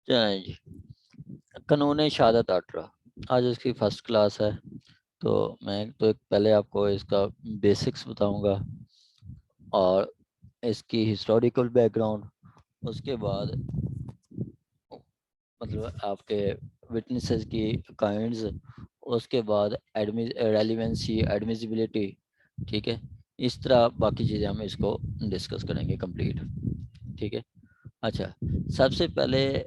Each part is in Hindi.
चलें जी, कानून शहादत आर्डर आज इसकी फर्स्ट क्लास है। तो मैं तो एक पहले आपको इसका बेसिक्स बताऊंगा और इसकी हिस्टोरिकल बैकग्राउंड, उसके बाद मतलब आपके विटनेसेस की काइंड्स, उसके बाद रेलिवेंसी, एडमिसिबिलिटी। ठीक है, इस तरह बाकी चीज़ें हम इसको डिस्कस करेंगे कंप्लीट। ठीक है, अच्छा, सबसे पहले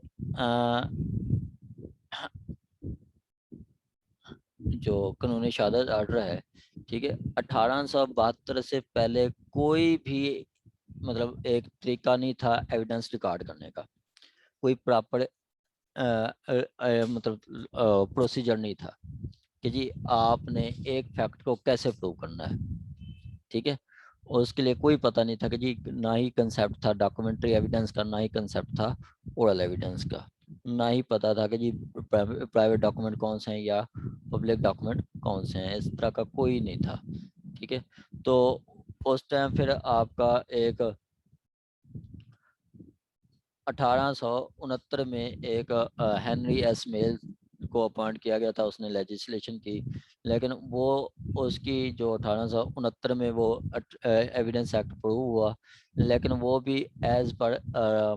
जो कानूनी शहादत आर्डर है, ठीक है, 1872 से पहले कोई भी मतलब एक तरीका नहीं था एविडेंस रिकॉर्ड करने का, कोई प्रॉपर मतलब प्रोसीजर नहीं था कि जी आपने एक फैक्ट को कैसे प्रूव करना है। ठीक है, और उसके लिए कोई पता नहीं था कि जी, ना ही कंसेप्ट था डॉक्यूमेंट्री एविडेंस का, ना ही कंसेप्ट था ओरल एविडेंस का, ना ही पता था कि जी प्राइवेट डॉक्यूमेंट कौन से हैं या पब्लिक डॉक्यूमेंट कौन से हैं, इस तरह का कोई नहीं था। ठीक है, तो उस टाइम फिर आपका एक 1869 में एक हेनरी एस मेल को अपॉइंट किया गया था, उसने लेजिस्लेशन की, लेकिन वो उसकी जो 1869 में वो एविडेंस एक्ट प्रूव हुआ, लेकिन वो भी एज पर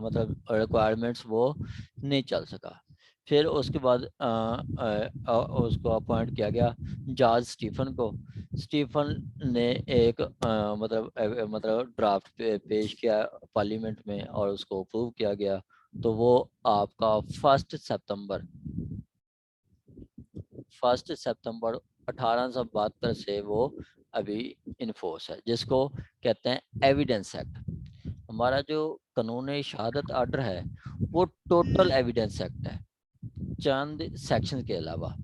मतलब रिक्वायरमेंट्स वो नहीं चल सका। फिर उसके बाद उसको अपॉइंट किया गया जॉर्ज स्टीफन को। स्टीफन ने एक मतलब ड्राफ्ट पेश किया पार्लियामेंट में और उसको अप्रूव किया गया। तो वो आपका 1 सितंबर 1872 से वो अभी इन फोर्स है, जिसको कहते हैं एविडेंस एक्ट। हमारा जो कानूनी शहादत आर्डर है वो टोटल एविडेंस एक्ट है, चंद सेक्शन के अलावा।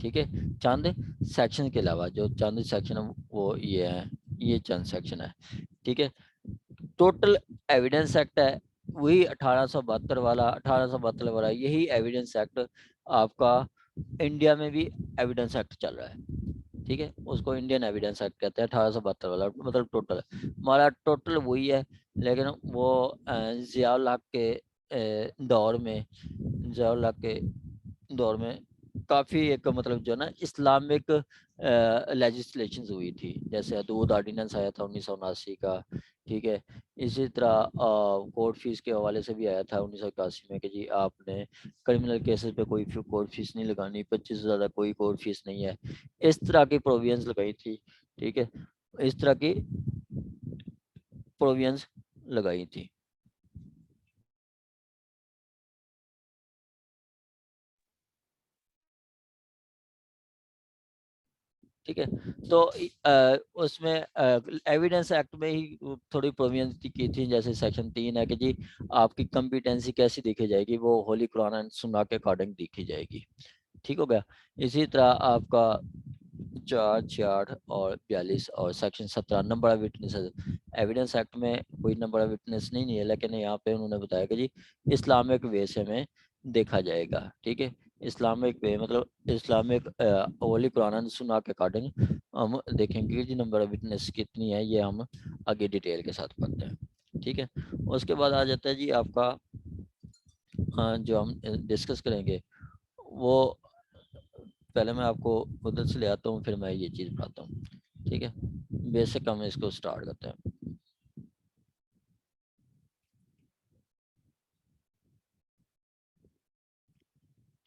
ठीक है, चंद सेक्शन के अलावा, जो चंद सेक्शन है वो ये है, ये चंद सेक्शन है। ठीक है, टोटल एविडेंस एक्ट है वही 1872 वाला यही एविडेंस एक्ट आपका इंडिया में भी एविडेंस एक्ट चल रहा है। ठीक है, उसको इंडियन एविडेंस एक्ट कहते हैं, 1872 वाला मतलब टोटल हमारा टोटल वही है। लेकिन वो जियाउल हक के दौर में, जियाउल हक के दौर में काफ़ी एक मतलब जो ना इस्लामिक लेजिस्लेशन हुई थी, जैसे हदूद ऑर्डिनेंस आया था 1979 का। ठीक है, इसी तरह कोर्ट फीस के हवाले से भी आया था 1981 में कि जी आपने क्रिमिनल केसेस पे कोई कोर्ट फीस नहीं लगानी, 25 से ज़्यादा कोई कोर्ट फीस नहीं है। इस तरह की प्रोविजंस लगाई थी। ठीक है, इस तरह की प्रोविजंस लगाई थी। ठीक है, तो उसमें एविडेंस एक्ट में ही थोड़ी प्रोविजन की थी, जैसे सेक्शन 3 है कि जी आपकी कम्पिटेंसी कैसी देखी जाएगी, वो होली कुरान एंड सुन्ना के अकॉर्डिंग देखी जाएगी। ठीक हो गया। इसी तरह आपका 4, 6 और 42 और section 17 number of witness. Evidence act में कोई नंबर ऑफ विटनेस नहीं है, लेकिन यहाँ पे उन्होंने बताया कि जी इस्लामिक वे से में देखा जाएगा। ठीक है, इस्लामिक वे मतलब इस्लामिक होली कुरान सुन्ना के अकॉर्डिंग हम देखेंगे कि जी नंबर ऑफ विटनेस कितनी है, ये हम आगे डिटेल के साथ पढ़ते हैं। ठीक है, उसके बाद आ जाता है जी आपका जो हम डिस्कस करेंगे वो, पहले मैं आपको उधर से ले आता हूँ, फिर मैं ये चीज़ बताता हूँ। ठीक है, बेसिक हम इसको स्टार्ट करते हैं।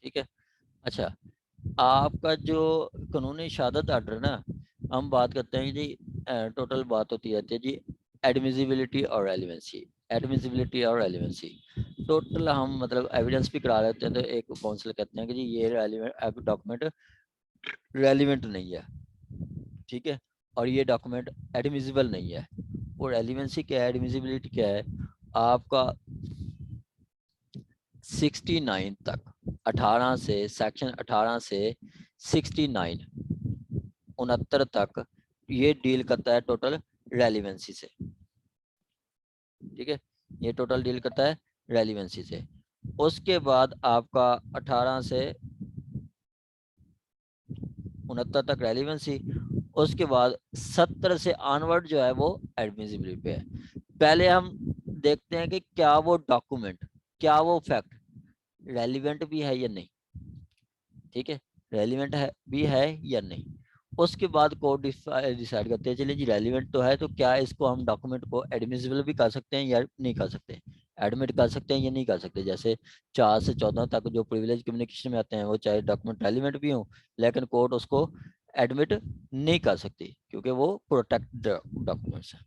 ठीक है, अच्छा, आपका जो कानूनी शहादत आर्डर ना, हम बात करते हैं जी टोटल बात होती रहती है जी एडमिसिबिलिटी और रेलिवेंसी। एडमिसिबिलिटी और रेलिवेंसी टोटल हम मतलब एविडेंस भी करा लेते हैं, तो एक काउंसिल कहते हैं कि जी ये रेलिवेंट डॉक्यूमेंट रेलिवेंट नहीं है। ठीक है, और ये डॉक्यूमेंट एडमिसिबल नहीं है। और रेलिवेंसी क्या है, एडमिसिबिलिटी क्या है, आपका 69 तक, 18 से सेक्शन 18 से 69 69 तक ये डील करता है टोटल रेलिवेंसी से। ठीक है, ये टोटल डील करता है रेलिवेंसी से। उसके बाद आपका 18 से 69 तक रेलिवेंसी, उसके बाद 70 से ऑनवर्ड जो है वो एडमिसिबिलिटी पे है। पहले हम देखते हैं कि क्या वो डॉक्यूमेंट, क्या वो फैक्ट रेलिवेंट भी है या नहीं, ठीक है, रेलिवेंट है भी है या नहीं। उसके बाद कोर्ट डिसाइड करते हैं, चलिए जी रेलिवेंट तो है, तो क्या इसको हम डॉक्यूमेंट को एडमिसिबल भी कर सकते हैं या नहीं कर सकते, एडमिट कर सकते हैं या नहीं कर सकते। जैसे 4 से 14 तक जो प्रिविलेज कम्युनिकेशन में आते हैं वो चाहे डॉक्यूमेंट रेलिवेंट भी हो, लेकिन कोर्ट उसको एडमिट नहीं कर सकती क्योंकि वो प्रोटेक्ट डॉक्यूमेंट्स है।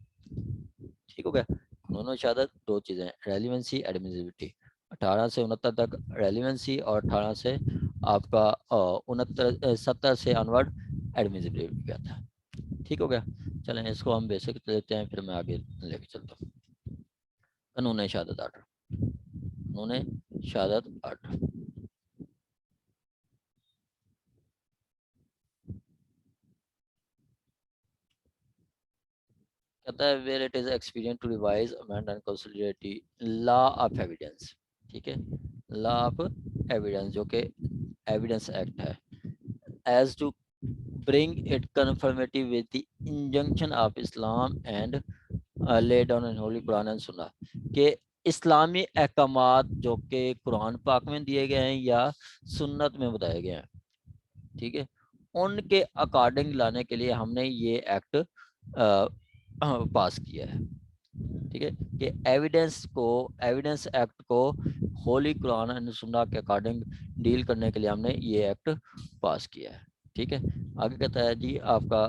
ठीक हो गया। दोनों शहादत दो चीजें, रेलिवेंसी एडमिसिबिलिटी। 18 से 69 तक रेलिवेंसी और 18 से आपका 70 से अनवर्ड एडमिसिबिलिटी का था। ठीक हो गया। चलें इसको हम बेसिक लेते हैं, फिर मैं आगे लेके चलता हूँ। कानून शहादत आर्डर, कानून शहादत आर्डर कहता है where it is experience to revise amend and consolidate law of evidence. ठीक है, लॉ ऑफ एविडेंस जो कि एविडेंस एक्ट है, as to bring it conformity with the injunction of Islam and laid down in Holy Quran and Sunnah, कि इस्लामी अहकामात जो कि कुरान पाक में दिए गए हैं या सुन्नत में बताए गए हैं, ठीक है, उनके अकॉर्डिंग लाने के लिए हमने ये एक्ट पास किया है। ठीक है, कि एविडेंस एक्ट को होली कुरान एंड सुन्ना के अकॉर्डिंग डील करने के लिए हमने ये एक्ट पास किया है। ठीक है, आगे कहता है जी आपका,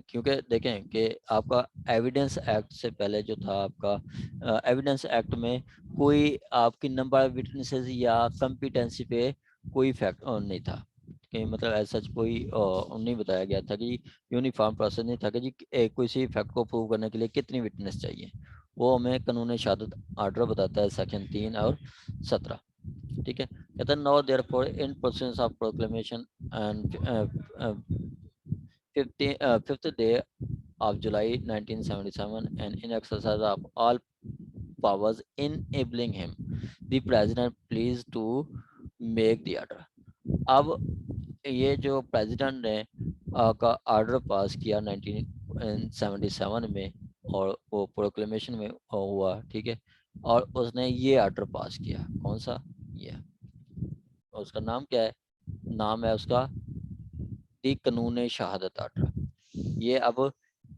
क्योंकि देखें कि आपका एविडेंस एक्ट से पहले जो था आपका एविडेंस एक्ट में कोई आपकी नंबर ऑफ विटनेसेस या कंपिटेंसी पे कोई फैक्ट नहीं था, कि मतलब ऐसा कोई नहीं बताया गया था कि यूनिफॉर्म प्रोसेस नहीं था कि जी किसी फैक्ट को प्रूव करने के लिए कितनी विटनेस चाहिए। वो हमें कानून शहादत आर्डर बताता है सेक्शन 3 और 17। ठीक है, कहता है no therefore in pursuance of proclamation and 5th day of July 1977 and in exercise of all powers enabling him, the president pleased to make the order। अब ये जो प्रेसिडेंट ने का ऑर्डर पास किया 1977 में और वो प्रोक्लेमेशन में हुआ, ठीक है, और उसने ये ऑर्डर पास किया, कौन सा, ये, उसका नाम क्या है, नाम है उसका दी कानून शहादत आर्डर। ये अब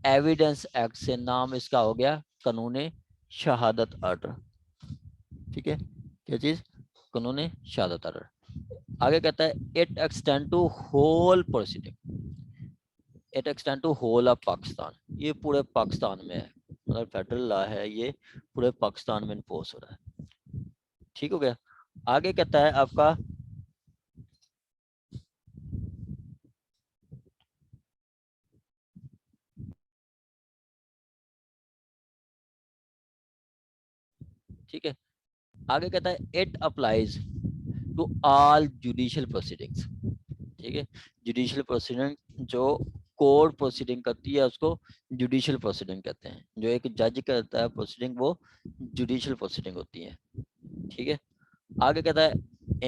एविडेंस एक्ट से नाम इसका हो गया कानून शहादत आर्डर। ठीक है, क्या चीज, कानून शहादत आर्डर। आगे कहता है it extend to whole proceeding, it extend to whole of Pakistan, ये पूरे पाकिस्तान में है, मतलब फेडरल लॉ है, ये पूरे पाकिस्तान में इन्फोर्स हो रहा है। ठीक हो गया। आगे कहता है आपका, ठीक है, आगे कहता है it applies to all judicial proceedings. ठीक है, जुडिशियल प्रोसीडिंग जो कोर्ट प्रोसीडिंग करती है उसको जुडिशियल प्रोसीडिंग कहते हैं, जो एक जज करता है प्रोसीडिंग वो जुडिशियल प्रोसीडिंग होती है। ठीक है, आगे कहता है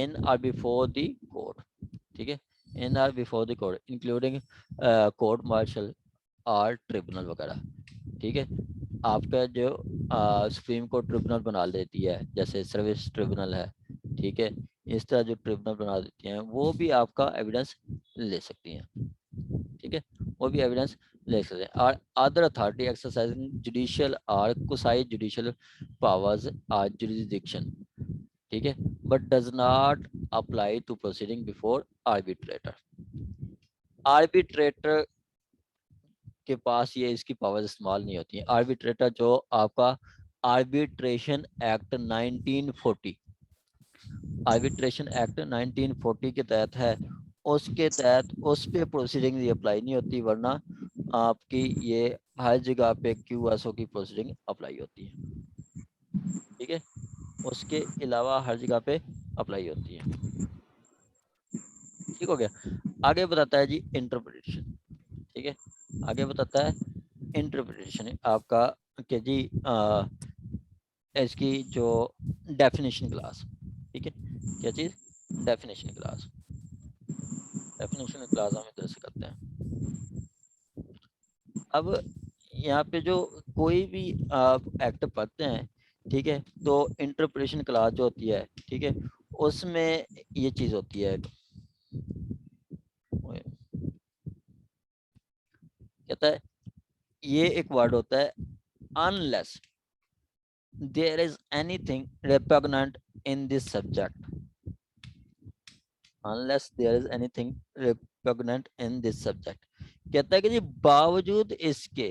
in or before the court. ठीक है, in or before the court including court martial और ट्रिब्यूनल वगैरह। ठीक है, आपका जो सुप्रीम कोर्ट ट्रिब्यूनल बना देती है, जैसे सर्विस ट्रिब्यूनल है, ठीक है, इस तरह जो ट्रिब्यूनल बना देती हैं वो भी आपका एविडेंस ले सकती हैं। ठीक है, वो भी एविडेंस ले सकते हैं। और अदर अथॉरिटी एक्सरसाइजिंग जुडिशियल और quasi judicial powers or jurisdiction, ठीक है, but does not apply to proceeding before arbitrator. Arbitrator के पास ये इसकी पावर इस्तेमाल नहीं होती है। आर्बिट्रेटर जो आपका आर्बिट्रेशन एक्ट 1940, आर्बिट्रेशन एक्ट 1940 के तहत है, उसके तहत उस पे प्रोसीडिंग अप्लाई नहीं होती, वरना आपकी ये हर जगह पे QSO की प्रोसीडिंग अप्लाई होती है। ठीक है, उसके अलावा हर जगह पे अप्लाई होती है। ठीक हो गया। आगे बताता है जी इंटरप्रिटेशन। ठीक है, आगे बताता है इंटरप्रिटेशन आपका कि जी इसकी जो डेफिनेशन क्लास, ठीक है, क्या चीज, डेफिनेशन क्लास, डेफिनेशन क्लास हम इधर से करते हैं। अब यहाँ पे जो कोई भी आप एक्ट पढ़ते हैं, ठीक है। तो इंटरप्रिटेशन क्लास जो होती है, ठीक है, उसमें ये चीज होती है, कहता है ये एक वर्ड होता है unless there is anything repugnant in this subject, unless there is anything repugnant in this subject। कहता है कि जी बावजूद इसके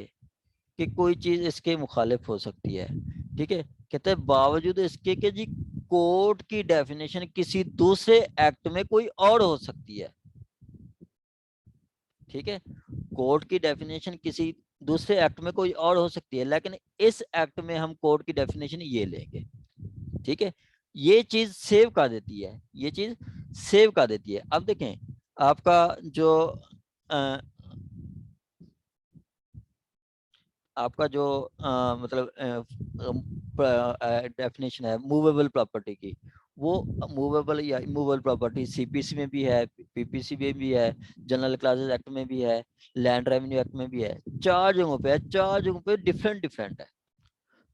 कि कोई चीज इसके मुखालिफ हो सकती है, ठीक है, कहता है बावजूद इसके कि जी कोर्ट की डेफिनेशन किसी दूसरे एक्ट में कोई और हो सकती है, ठीक है, कोर्ट की डेफिनेशन किसी दूसरे एक्ट में कोई और हो सकती है, लेकिन इस एक्ट में हम कोर्ट की डेफिनेशन ये लेंगे, ठीक है। ये चीज सेव कर देती है, ये चीज सेव कर देती है। अब देखें आपका जो आपका जो मतलब डेफिनेशन है मूवेबल प्रॉपर्टी की, वो मूवेबल या इमूवेबल प्रॉपर्टी सीपीसी में भी है, पीपीसी में भी है, जनरल क्लासेस एक्ट में भी है, लैंड रेवेन्यू एक्ट में भी है, चार जगहों पे है, चार जगहों पे डिफरेंट डिफरेंट है।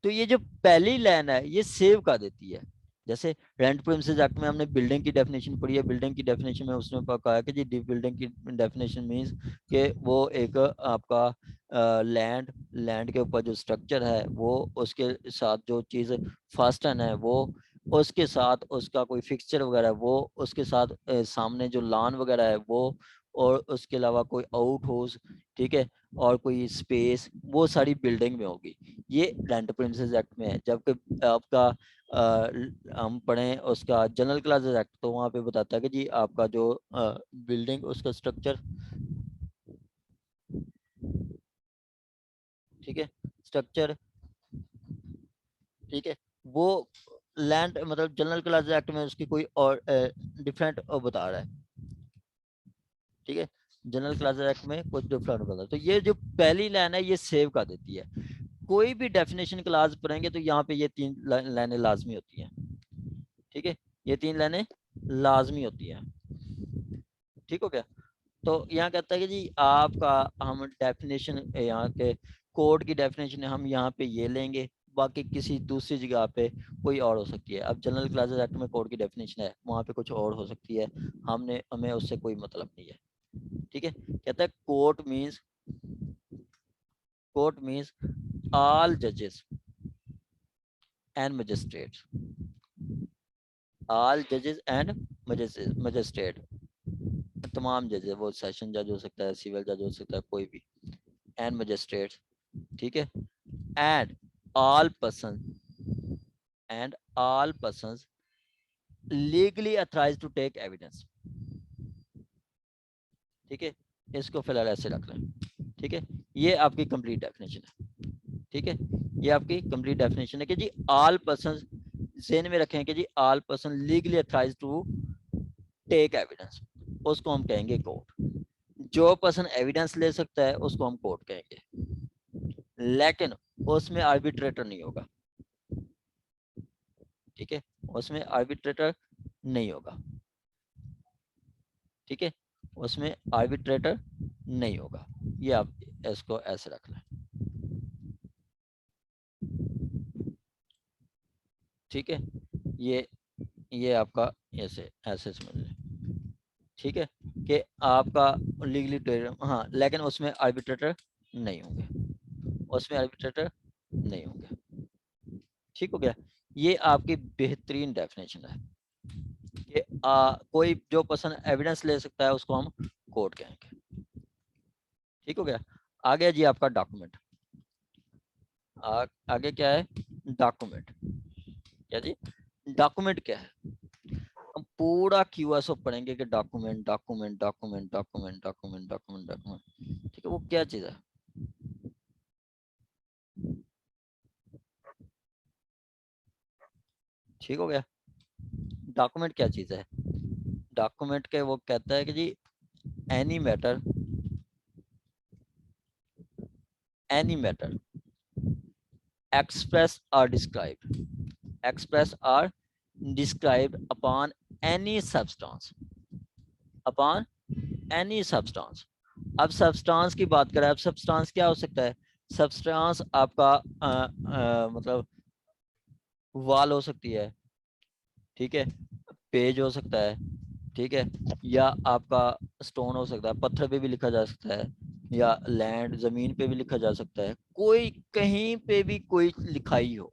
तो ये जो पहली लाइन है ये सेव कर देती है। जैसे रेंट प्रीमिसेस एक्ट में हमने बिल्डिंग की डेफिनेशन पढ़ी है, बिल्डिंग की डेफिनेशन में उसने कहा कि जी बिल्डिंग की डेफिनेशन मींस कि वो एक आपका लैंड, लैंड के ऊपर जो स्ट्रक्चर है वो, उसके साथ जो चीज़ फास्टन है वो, उसके साथ उसका कोई फिक्सचर वगैरह वो, उसके साथ सामने जो लॉन वगैरह है वो, और उसके अलावा कोई आउट हाउस, ठीक है, और कोई स्पेस, वो सारी बिल्डिंग में होगी। ये रेंट प्रिंसेस एक्ट में है। जबकि आपका हम पढ़ें उसका जनरल क्लासेस एक्ट, तो वहाँ पे बताता है कि जी आपका जो बिल्डिंग उसका स्ट्रक्चर, ठीक है, स्ट्रक्चर, ठीक है, वो लैंड मतलब जनरल क्लासेस एक्ट में उसकी कोई और डिफरेंट बता रहा है, ठीक है, जनरल क्लासेस एक्ट में कुछ डिफरेंट बता रहा है। तो ये जो पहली लाइन है ये सेव कर देती है। कोई भी डेफिनेशन क्लास पढ़ेंगे तो यहाँ पे ये तीन लाइनें लाजमी होती हैं, ठीक है, ये तीन लाइनें लाजमी होती हैं। ठीक हो गया। तो यहाँ कहता है कि जी आपका हम डेफिनेशन यहाँ के कोड की डेफिनेशन हम यहाँ पे ये लेंगे, बाकी किसी दूसरी जगह पे कोई और हो सकती है। अब जनरल क्लासेस एक्ट में कोड की डेफिनेशन है, वहाँ पे कुछ और हो सकती है, हमें उससे कोई मतलब नहीं है, ठीक है। कहता है कोर्ट मीन्स ऑल जजेस एंड मजिस्ट्रेट, ऑल जजेस एंड मजिस्ट्रेट, तमाम जज है, वो सेशन जज हो सकता है, सिविल जज हो सकता है, कोई भी, एंड मजिस्ट्रेट, ठीक है, and all person, and all person legally authorise to take evidence, ठीक है, इसको फिलहाल ऐसे रख लें, ठीक है। ये आपकी कंप्लीट डेफिनेशन है, ठीक है, ये आपकी कंप्लीट डेफिनेशन है कि जी ऑल पर्सन, ज़हन में रखें कि जी all person legally authorise to take evidence, उसको हम कहेंगे कोर्ट। जो पर्सन एविडेंस ले सकता है उसको हम कोर्ट कहेंगे, लेकिन उसमें आर्बिट्रेटर नहीं होगा, ठीक है, उसमें आर्बिट्रेटर नहीं होगा, ठीक है, उसमें आर्बिट्रेटर नहीं होगा। ये आप इसको ऐसे रख लें, ठीक है, ये आपका ऐसे ऐसे समझ लें, ठीक है, कि आपका लीगली ट्रेड, हाँ, लेकिन उसमें आर्बिट्रेटर नहीं होंगे, उसमें आर्बिट्रेटर नहीं होंगे, ठीक हो गया। ये आपकी बेहतरीन डेफिनेशन है कि कोई जो पर्सन एविडेंस ले सकता है उसको हम कोर्ट कहेंगे, ठीक हो गया। आ गया जी आपका डॉक्यूमेंट। आगे क्या है, डॉक्यूमेंट, क्या जी, डॉक्यूमेंट क्या है। हम पूरा क्यूएसओ पढ़ेंगे कि document document document document document document document, ठीक है, वो क्या चीज है, ठीक हो गया। डॉक्यूमेंट क्या चीज है, डॉक्यूमेंट के वो कहता है कि जी any matter, any matter expressed or described, expressed or described upon any substance, upon any substance। अब सब्सटेंस की बात करें, अब सब्सटेंस क्या हो सकता है, सब्सटेंस आपका मतलब वॉल हो सकती है, ठीक है, पेज हो सकता है, ठीक है, या आपका स्टोन हो सकता है, पत्थर पे भी लिखा जा सकता है, या लैंड जमीन पे भी लिखा जा सकता है, कोई कहीं पे भी कोई लिखाई हो,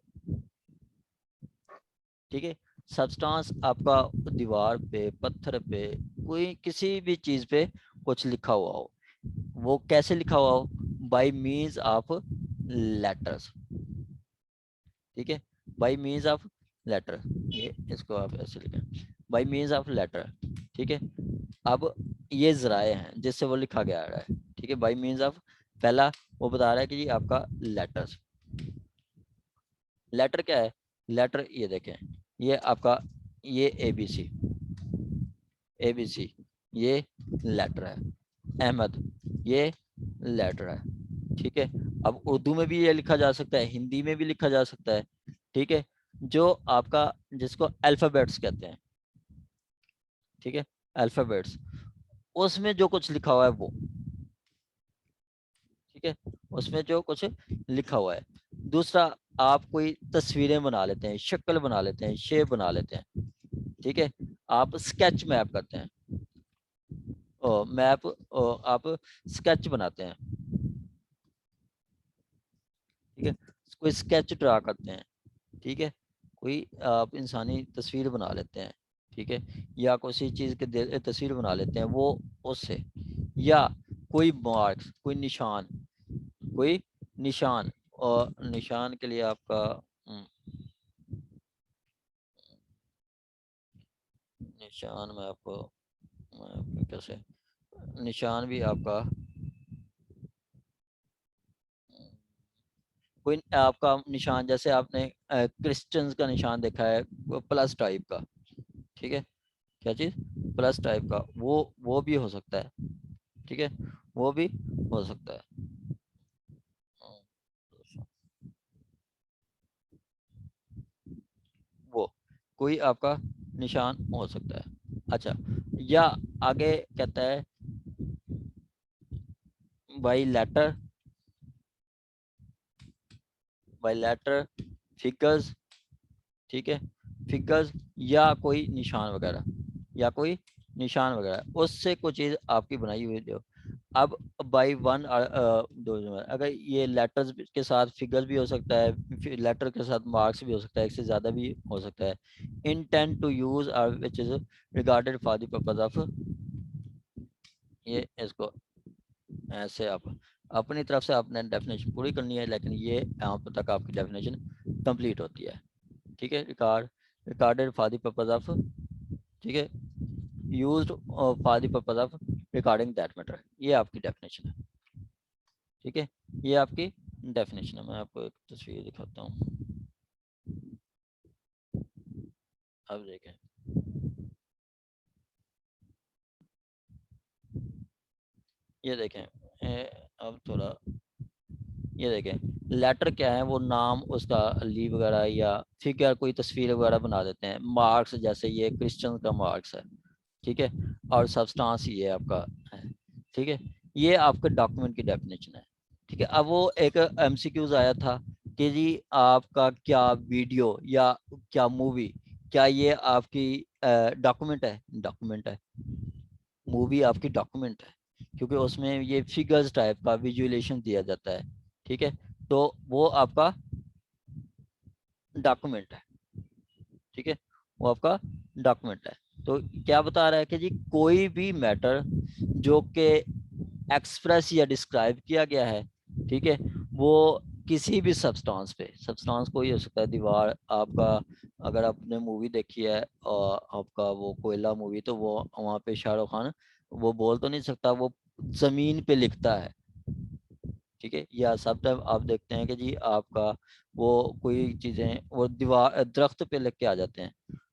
ठीक है। सब्सटेंस आपका दीवार पे, पत्थर पे, कोई किसी भी चीज पे कुछ लिखा हुआ हो, वो कैसे लिखा हुआ हो, बाय मीन्स ऑफ लेटर्स, ठीक है, बाय मीन्स ऑफ लेटर, ये इसको आप ऐसे लिखें, बाय मीन्स ऑफ लेटर, ठीक है। अब ये जराए हैं जिससे वो लिखा गया है, ठीक है, बाय मीन्स ऑफ, पहला वो बता रहा है कि जी आपका लेटर्स, लेटर क्या है, लेटर ये देखें, ये आपका ये ABC, ABC ये लेटर है, अहमद ये लेटर है, ठीक है। अब उर्दू में भी ये लिखा जा सकता है, हिंदी में भी लिखा जा सकता है, ठीक है, जो आपका जिसको अल्फाबेट्स कहते हैं, ठीक है, अल्फाबेट्स, उसमें जो कुछ लिखा हुआ है वो, ठीक है, उसमें जो कुछ लिखा हुआ है। दूसरा, आप कोई तस्वीरें बना लेते हैं, शक्ल बना लेते हैं, शेप बना लेते हैं, ठीक है, आप स्केच मैप करते हैं, मैप आप स्केच बनाते हैं, ठीक है, कोई स्केच ड्रा करते हैं, ठीक है, कोई आप इंसानी तस्वीर बना लेते हैं, ठीक है, या किसी चीज़ के तस्वीर बना लेते हैं वो उससे, या कोई मार्क्स, कोई निशान, कोई निशान, और निशान के लिए आपका निशान में आपको कैसे, निशान भी आपका कोई आपका निशान, जैसे आपने क्रिश्चियंस का निशान देखा है प्लस टाइप का, ठीक है, क्या चीज़, प्लस टाइप का, वो भी हो सकता है, ठीक है, वो भी हो सकता है, वो कोई आपका निशान हो सकता है। अच्छा, या आगे कहता है by letter, by letter, figures, ठीक है, फिगर्स, या कोई निशान वगैरह, या कोई निशान वगैरह, उससे कोई चीज़ आपकी बनाई हुई जो, अब बाई वन दो, अगर ये लेटर्स के साथ फिगर्स भी हो सकता है, लेटर के साथ मार्क्स भी हो सकता है, एक से ज़्यादा भी हो सकता है, intent to use or which is regarded for the purpose of, ये इसको ऐसे आप अपनी तरफ से आपने डेफिनेशन पूरी करनी है, लेकिन ये यहाँ पर तक आपकी डेफिनेशन कंप्लीट होती है, ठीक है, recorded for the purpose of, ठीक है, used for the purpose of recording that matter, ये आपकी डेफिनेशन है, ठीक है, ये आपकी डेफिनेशन है। मैं आपको एक तस्वीर दिखाता हूँ, अब देखें, ये देखें, अब थोड़ा ये देखें, लेटर क्या है, वो नाम उसका ली वगैरह या फिगर, कोई तस्वीर वगैरह बना देते हैं, मार्क्स जैसे ये क्रिश्चियन का मार्क्स है, ठीक है, और सब्सटेंस ये आपका है, ठीक है, ये आपके डॉक्यूमेंट की डेफिनेशन है, ठीक है। अब वो एक MCQs आया था कि जी आपका क्या वीडियो या क्या मूवी, क्या ये आपकी डॉक्यूमेंट है, डॉक्यूमेंट है, मूवी आपकी डॉक्यूमेंट है, क्योंकि उसमें ये फिगर्स टाइप का विजुअलेशन दिया जाता है, ठीक है, तो वो आपका डॉक्यूमेंट है, ठीक है, वो आपका डॉक्यूमेंट है। तो क्या बता रहा है कि जी कोई भी मैटर जो कि एक्सप्रेस या डिस्क्राइब किया गया है, ठीक है, वो किसी भी सब्सटेंस पे, सब्सटेंस कोई हो सकता है, दीवार आपका, अगर आपने मूवी देखी है और आपका वो कोयला मूवी, तो वो वहाँ पे शाहरुख खान वो बोल तो नहीं सकता, वो जमीन पे लिखता है, ठीक है, या सब टाइम आप देखते हैं कि जी आपका वो कोई चीज़ें वो दीवार दरख्त पे लिख के आ जाते हैं,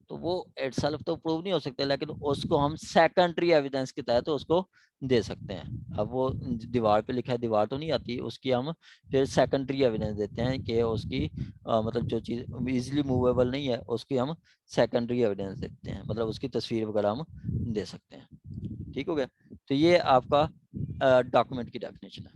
तो वो इटसेल्फ तो प्रूव नहीं हो सकते, लेकिन उसको हम सेकेंडरी एविडेंस के तहत उसको दे सकते हैं। अब वो दीवार पे लिखा है, दीवार तो नहीं आती, उसकी हम फिर सेकेंडरी एविडेंस देते हैं कि उसकी मतलब जो चीज़ इजीली मूवेबल नहीं है उसकी हम सेकेंडरी एविडेंस देते हैं, मतलब उसकी तस्वीर वगैरह हम दे सकते हैं, ठीक हो गया। तो ये आपका डॉक्यूमेंट की डेफिनेशन है,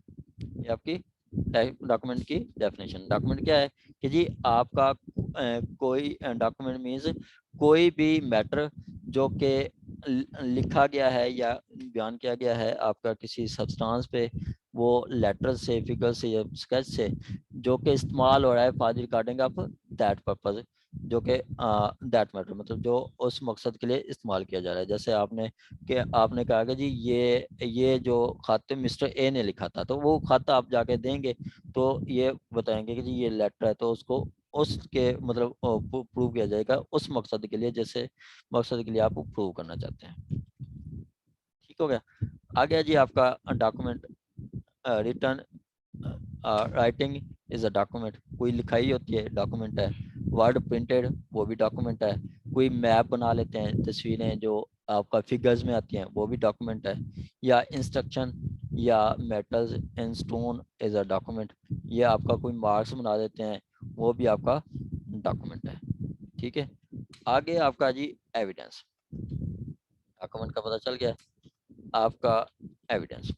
ये आपकी डॉक्यूमेंट की डेफिनेशन। डॉक्यूमेंट क्या है कि जी आपका कोई डॉक्यूमेंट मीन्स कोई भी मैटर जो कि लिखा गया है या बयान किया गया है आपका किसी सब्सटेंस पे, वो लेटर से, फिगर से या स्केच से, जो कि इस्तेमाल हो रहा है for the recording of that purpose, जो कि दैट मैटर, मतलब जो उस मकसद के लिए इस्तेमाल किया जा रहा है। जैसे आपने कहा कि जी ये जो खत मिस्टर ए ने लिखा था, तो वो खत आप जाके देंगे तो ये बताएंगे कि जी ये लेटर है, तो उसको उसके मतलब प्रूव किया जाएगा उस मकसद के लिए, जैसे मकसद के लिए आप प्रूव करना चाहते हैं। ठीक हो गया। आ गया जी आपका document return writing is a document, कोई लिखाई होती है डॉक्यूमेंट है, वर्ड प्रिंटेड वो भी डॉक्यूमेंट है, कोई मैप बना लेते हैं, तस्वीरें जो आपका फिगर्स में आती हैं वो भी डॉक्यूमेंट है, या इंस्ट्रक्शन या metals in stone is a document, या आपका कोई मार्क्स बना देते हैं वो भी आपका डॉक्यूमेंट है। ठीक है। आगे आपका जी एविडेंस, डॉक्यूमेंट का पता चल गया, आपका एविडेंस।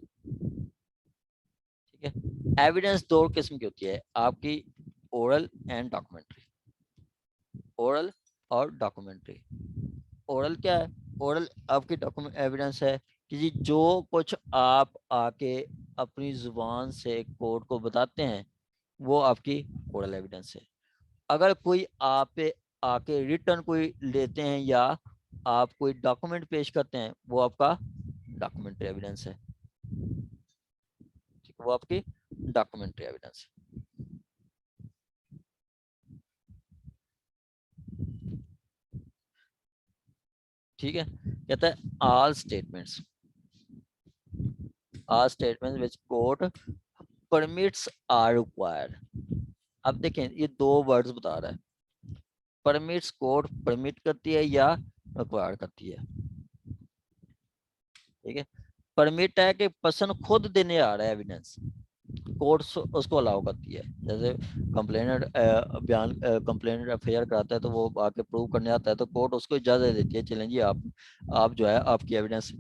ठीक है। एविडेंस दो किस्म की होती है आपकी, ओरल एंड डॉक्यूमेंट्री। ओरल और डॉक्यूमेंट्री। ओरल क्या है? ओरल आपकी डॉक्यूमेंट एविडेंस है कि जी जो कुछ आप आके अपनी जुबान से कोर्ट को बताते हैं वो आपकी ओरल एविडेंस है। अगर कोई आप पे आके रिटर्न कोई लेते हैं या आप कोई डॉक्यूमेंट पेश करते हैं वो आपका डॉक्यूमेंट्री एविडेंस है। वो आपकी डॉक्यूमेंट्री एविडेंस है। ठीक है। कहता है all statements which court permits or required. अब देखें ये दो वर्ड्स बता रहा है, परमिट्स कोर्ट परमिट करती है या रिक्वायर करती है। ठीक है। परमिट है कि पर्सन खुद देने आ रहा है एविडेंस, कोर्ट उसको अलाउ करती है। जैसे कंप्लेनेंट बयान कंप्लेनेंट एफआईआर कराता है तो वो आके प्रूव करने आता है तो कोर्ट उसको इजाजत देती है, चलें जी आप जो है आपकी एविडेंस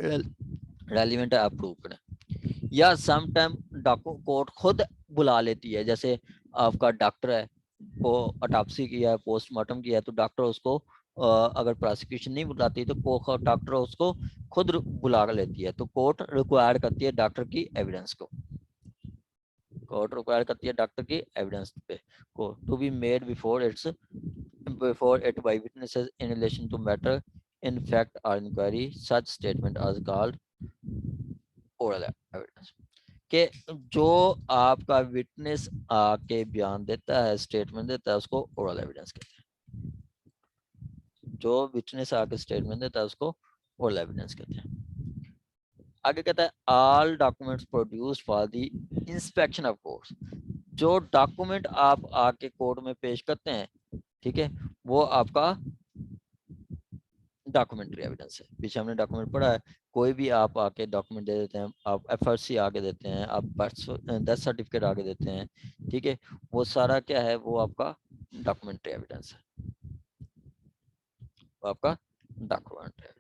रेलिवेंट है, आप प्रूव करें। या सम टाइम कोर्ट खुद बुला लेती है, जैसे आपका डॉक्टर है वो ऑटोप्सी किया है, पोस्टमार्टम किया है, तो डॉक्टर उसको अगर प्रोसिक्यूशन नहीं बुलाती तो डॉक्टर उसको खुद बुला लेती है, तो कोर्ट रिक्वायर करती है डॉक्टर की एविडेंस को। कोर्ट रिक्वायर करती है डॉक्टर की एविडेंस पे को to be made before it by witnesses in relation to matter in fact और inquiry, such statement are called oral evidence. कि जो आपका विटनेस आके बयान देता है, स्टेटमेंट देता है, उसको ओरल एविडेंस कहते हैं। जो विटनेस आके स्टेटमेंट देता है उसको ओरल एविडेंस कहते हैं। आगे कहता है all documents produced for the inspection of court. जो डॉक्यूमेंट आप आके कोर्ट में पेश करते हैं, ठीक है, वो आपका डॉक्यूमेंट्री एविडेंस है। पीछे हमने डॉक्यूमेंट पढ़ा है, कोई भी आप आके डॉक्यूमेंट दे देते हैं, आप एफआरसी आगे देते हैं, आप बर्थ सर्टिफिकेट आगे देते हैं, ठीक है, वो सारा क्या है, वो आपका डॉक्यूमेंट्री एविडेंस है, वो आपका डॉक्यूमेंट्री एविडेंस।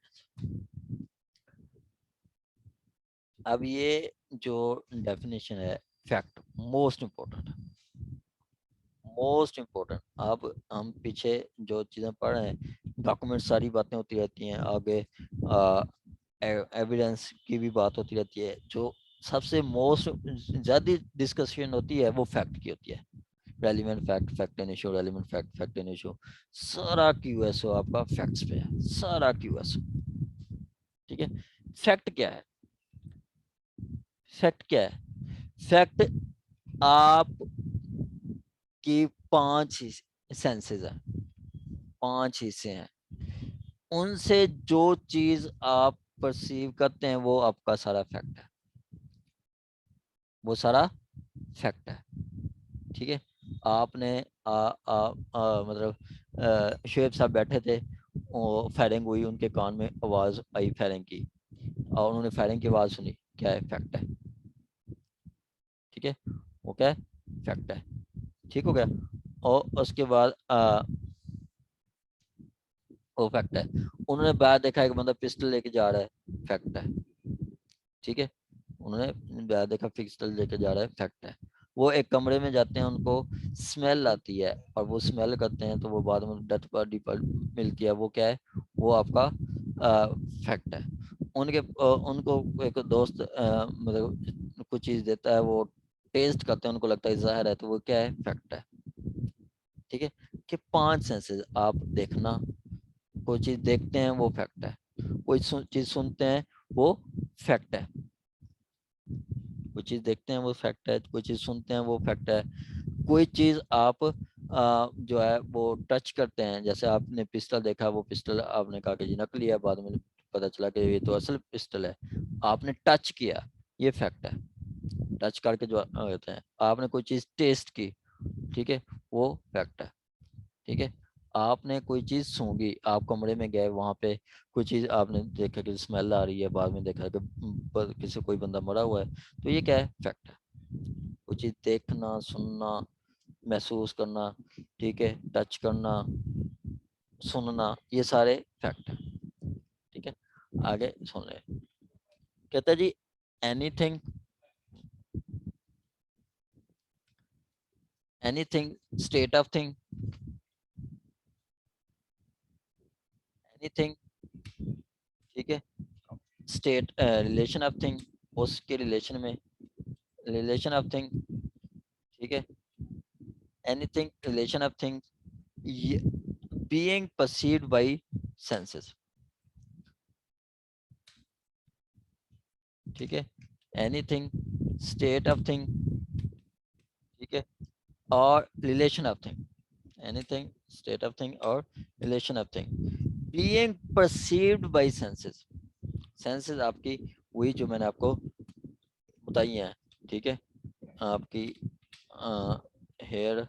अब ये जो डेफिनेशन है फैक्ट, मोस्ट इम्पोर्टेंट। अब हम पीछे जो चीज़ें पढ़ रहे हैं, डॉक्यूमेंट सारी बातें होती रहती हैं, आगे एविडेंस की भी बात होती रहती है। जो सबसे मोस्ट ज़्यादा डिस्कशन होती है वो फैक्ट की होती है। Relevant fact, fact and issue, relevant fact, fact and issue. सारा क्यूएसओ आपका फैक्ट्स पे है, सारा क्यूएसओ। ठीक है। फैक्ट क्या है? फैक्ट क्या है? फैक्ट आप की 5 सेंसेस हैं, 5 हिस्से हैं, उनसे जो चीज आप परसीव करते हैं वो आपका सारा फैक्ट है, वो सारा फैक्ट है। ठीक है। आपने मतलब शुएब साहब बैठे थे, फायरिंग हुई, उनके कान में आवाज आई फायरिंग की, और उन्होंने फायरिंग की आवाज सुनी, क्या है? फैक्ट है। ठीक है, वो क्या है? फैक्ट है। ठीक हो गया। और उसके बाद वो फैक्ट है। उन्होंने बाहर देखा एक बंदा पिस्टल लेके जा रहा है, फैक्ट है। ठीक है, उन्होंने बाहर देखा पिस्टल लेके जा रहा है, फैक्ट है। वो एक कमरे में जाते हैं, उनको स्मेल आती है और वो स्मेल करते हैं, तो वो बाद में डेथ बॉडी पर मिलती है, वो क्या है, वो आपका फैक्ट है। उनको एक दोस्त मतलब कुछ चीज देता है, वो टेस्ट करते हैं, उनको लगता है जहर है, तो वो क्या है, फैक्ट है। ठीक है, कि 5 सेंसेस, आप देखना, कोई चीज देखते हैं वो फैक्ट है, कोई चीज सुनते हैं वो फैक्ट है, कोई चीज देखते हैं वो फैक्ट है, कोई चीज सुनते हैं वो फैक्ट है, कोई चीज आप जो है वो टच करते हैं, जैसे आपने पिस्टल देखा, वो पिस्टल आपने कहा कि जी नकली है, बाद में पता चला कि ये तो असल पिस्टल है, आपने टच किया, ये फैक्ट है। टच करके जो होते हैं, आपने कोई चीज टेस्ट की, ठीक है, वो फैक्ट है। ठीक है, आपने कोई चीज सूंघी, आप कमरे में गए, वहां पे कोई चीज आपने देखा कि स्मेल आ रही है, बाद में देखा कि किसी कोई बंदा मरा हुआ है, तो ये क्या है, फैक्ट है। कोई चीज देखना, सुनना, महसूस करना, ठीक है, टच करना, सुनना, ये सारे फैक्ट हैं। ठीक है, आगे सुन ले, कहता है जी anything, anything state of thing, anything, ठीक है, स्टेट रिलेशन ऑफ थिंग, उसके रिलेशन में, रिलेशन ऑफ थिंग, ठीक है, anything relation of thing, being perceived by senses, ठीक है, एनीथिंग स्टेट ऑफ थिंग, ठीक है, और relation of thing, anything state of thing और relation of thing, being perceived by senses, senses आपकी वही जो मैंने आपको बताई हैं, ठीक है, आपकी हेयर,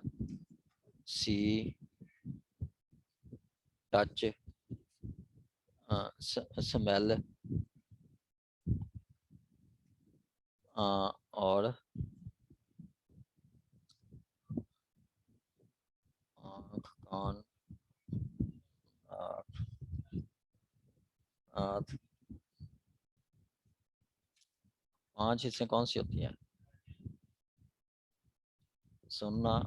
सी, टच, स्मेल, और आँख, कान, आँख, आँख, 5 हिस्से कौन सी होती हैं, सुनना,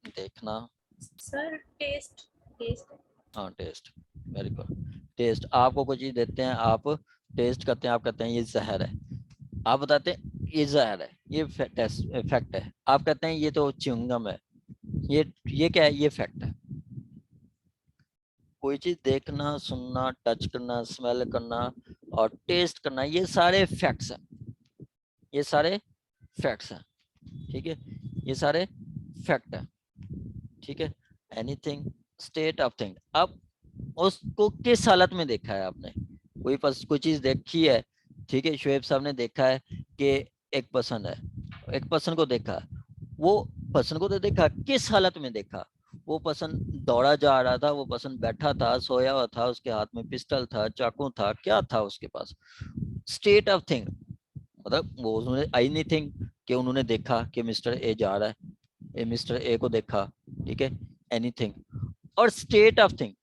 देखना, सर टेस्ट, टेस्ट। हाँ टेस्ट, वेरी गुड, टेस्ट, आपको कोई चीज देते हैं, आप टेस्ट करते हैं, आप कहते हैं ये जहर है, आप बताते हैं ये जहर है, ये फैक्ट है, आप कहते हैं ये तो च्युइंगम है, ये क्या है, ये फैक्ट है। कोई चीज देखना, सुनना, टच करना, स्मेल करना और टेस्ट करना, ये सारे फैक्ट्स हैं, ये सारे फैक्ट्स हैं, ठीक है, ये सारे फैक्ट हैं। ठीक है, एनीथिंग स्टेट ऑफ थिंग, अब उसको किस हालत में देखा है आपने, कोई चीज देखी है, ठीक है, शुएब साहब ने देखा है कि एक पर्सन है, एक पर्सन को देखा, वो पर्सन को तो देखा, किस हालत में देखा, वो पर्सन दौड़ा जा रहा था, वो पर्सन बैठा था, सोया हुआ था, उसके हाथ में पिस्टल था, चाकू था, क्या था उसके पास, स्टेट ऑफ थिंग, मतलब वो उन्होंने आई नहीं थिंग कि उन्होंने देखा कि मिस्टर ए जा रहा है, मिस्टर ए को देखा, ठीक है, एनीथिंग, और state of thing,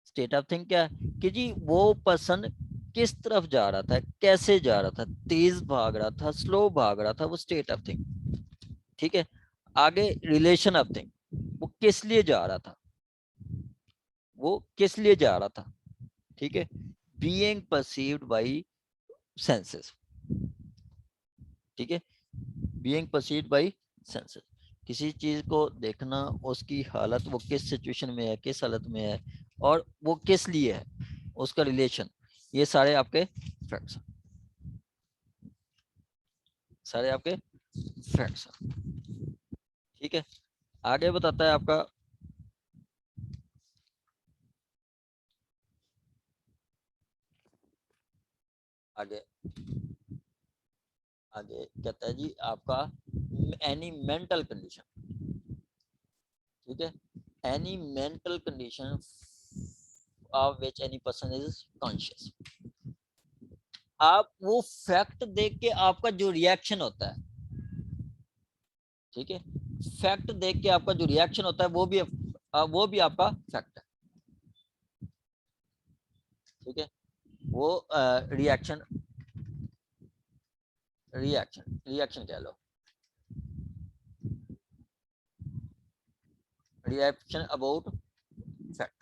state of thing क्या है कि जी वो पर्सन किस तरफ जा रहा था, कैसे जा रहा था, तेज भाग रहा था, स्लो भाग रहा था, वो स्टेट ऑफ थिंग। ठीक है, आगे रिलेशन ऑफ थिंग, वो किस लिए जा रहा था, वो किस लिए जा रहा था, ठीक है, बीइंग परसीव्ड बाय सेंसेस, ठीक है, बीइंग परसीव्ड बाय सेंसेस, किसी चीज को देखना, उसकी हालत, वो किस सिचुएशन में है, किस हालत में है, और वो किस लिए है, उसका रिलेशन, ये सारे आपके फैक्ट्स, सारे आपके फैक्ट्स। ठीक है, आगे बताता है आपका, आगे आगे कहता है जी आपका एनी मेंटल कंडीशन, ठीक है, any mental condition of which any person is conscious, आप वो फैक्ट देख के आपका जो रिएक्शन होता है, ठीक है, फैक्ट देख के आपका जो रिएक्शन होता है वो भी आपका फैक्ट है, ठीक है, वो रिएक्शन, रिएक्शन कह लो, reaction about fact,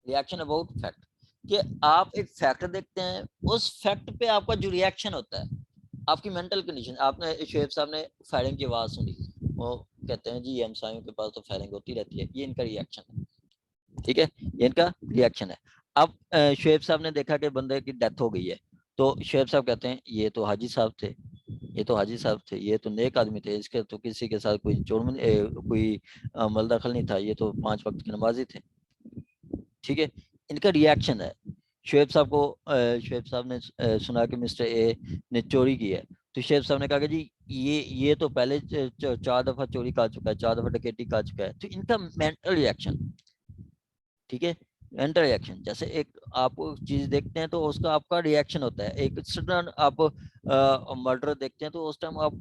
reaction about fact, कि आप एक फैक्ट देखते हैं, उस फैक्ट पे आपका जो रिएक्शन होता है, आपकी मेंटल कंडीशन। आपने शोएब साहब ने फायरिंग की आवाज सुनी, वो कहते हैं जी हमसायों के पास तो फायरिंग होती रहती है, ये इनका रिएक्शन है, ठीक है, ये इनका रिएक्शन है। अब शोएब साहब ने देखा कि बंदे की डेथ हो गई है, तो शोएब साहब कहते हैं ये तो हाजी साहब थे, ये तो हाजी साहब थे, ये तो नेक आदमी थे, इसके तो किसी के साथ कोई जुर्म कोई मलदखल नहीं था, ये तो 5 वक्त की नमाजी थे, ठीक है, इनका रिएक्शन है। शोएब साहब को शोएब साहब ने सुना कि मिस्टर ए ने चोरी की है, तो शोएब साहब ने कहा कि जी ये तो पहले 4 दफा चोरी कर चुका है, 4 दफा डकैती कर चुका है, तो इनका मेंटल रिएक्शन, ठीक है, मेंटल रिएक्शन। जैसे एक आप चीज देखते हैं तो उसका आपका रिएक्शन होता है, एक सडन आप मर्डर देखते हैं तो उस टाइम आप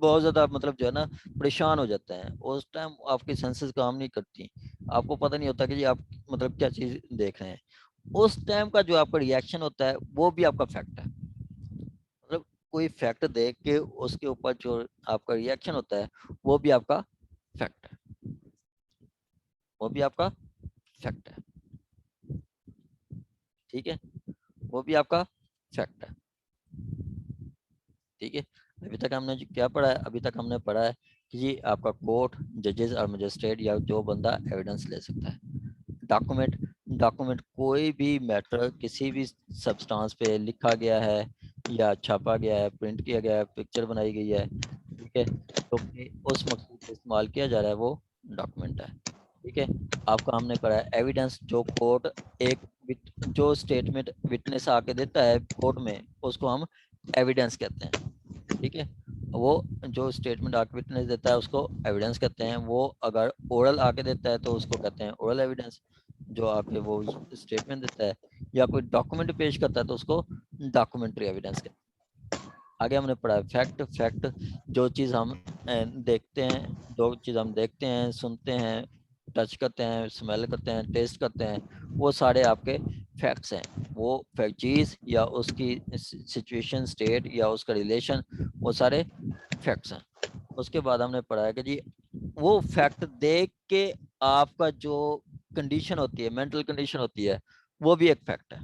बहुत ज्यादा मतलब जो है ना परेशान हो जाते हैं, उस टाइम आपकी सेंसेस काम नहीं करती, आपको पता नहीं होता कि जी आप मतलब क्या चीज देख रहे हैं, उस टाइम का जो आपका रिएक्शन होता है वो भी आपका फैक्ट है। मतलब कोई फैक्ट देख के उसके ऊपर जो आपका रिएक्शन होता है वो भी आपका फैक्ट है, वो भी आपका फैक्ट है, ठीक है, वो भी आपका फैक्ट है, ठीक है। अभी तक हमने क्या पढ़ा है, अभी तक हमने पढ़ा है कि जी आपका कोर्ट, जजेस और मजिस्ट्रेट या जो बंदा एविडेंस ले सकता है। डॉक्यूमेंट, डॉक्यूमेंट कोई भी मैटर किसी भी सब्सटेंस पे लिखा गया है या छापा गया है, प्रिंट किया गया है, पिक्चर बनाई गई है, ठीक है, तो उस मकसद से इस्तेमाल किया जा रहा है वो डॉक्यूमेंट है, ठीक है। आपका हमने पढ़ा है एविडेंस, जो कोर्ट एक जो स्टेटमेंट विटनेस आके देता है कोर्ट में उसको हम एविडेंस कहते हैं, ठीक है। वो जो स्टेटमेंट आके विटनेस देता है उसको एविडेंस कहते हैं, वो अगर ओरल आके देता है तो उसको कहते हैं ओरल एविडेंस, जो आके वो स्टेटमेंट देता है, या कोई डॉक्यूमेंट पेश करता है तो उसको डॉक्यूमेंट्री एविडेंस कहते हैं। आगे हमने पढ़ा है फैक्ट, फैक्ट जो चीज़ हम देखते हैं, जो चीज़ हम देखते हैं, सुनते हैं, टच करते हैं, स्मेल करते हैं, टेस्ट करते हैं, वो सारे आपके फैक्ट्स हैं। वो फैक्ट चीज़ या उसकी सिचुएशन, स्टेट या उसका रिलेशन, वो सारे फैक्ट्स हैं। उसके बाद हमने पढ़ा है कि जी वो फैक्ट देख के आपका जो कंडीशन होती है, मेंटल कंडीशन होती है, वो भी एक फैक्ट है।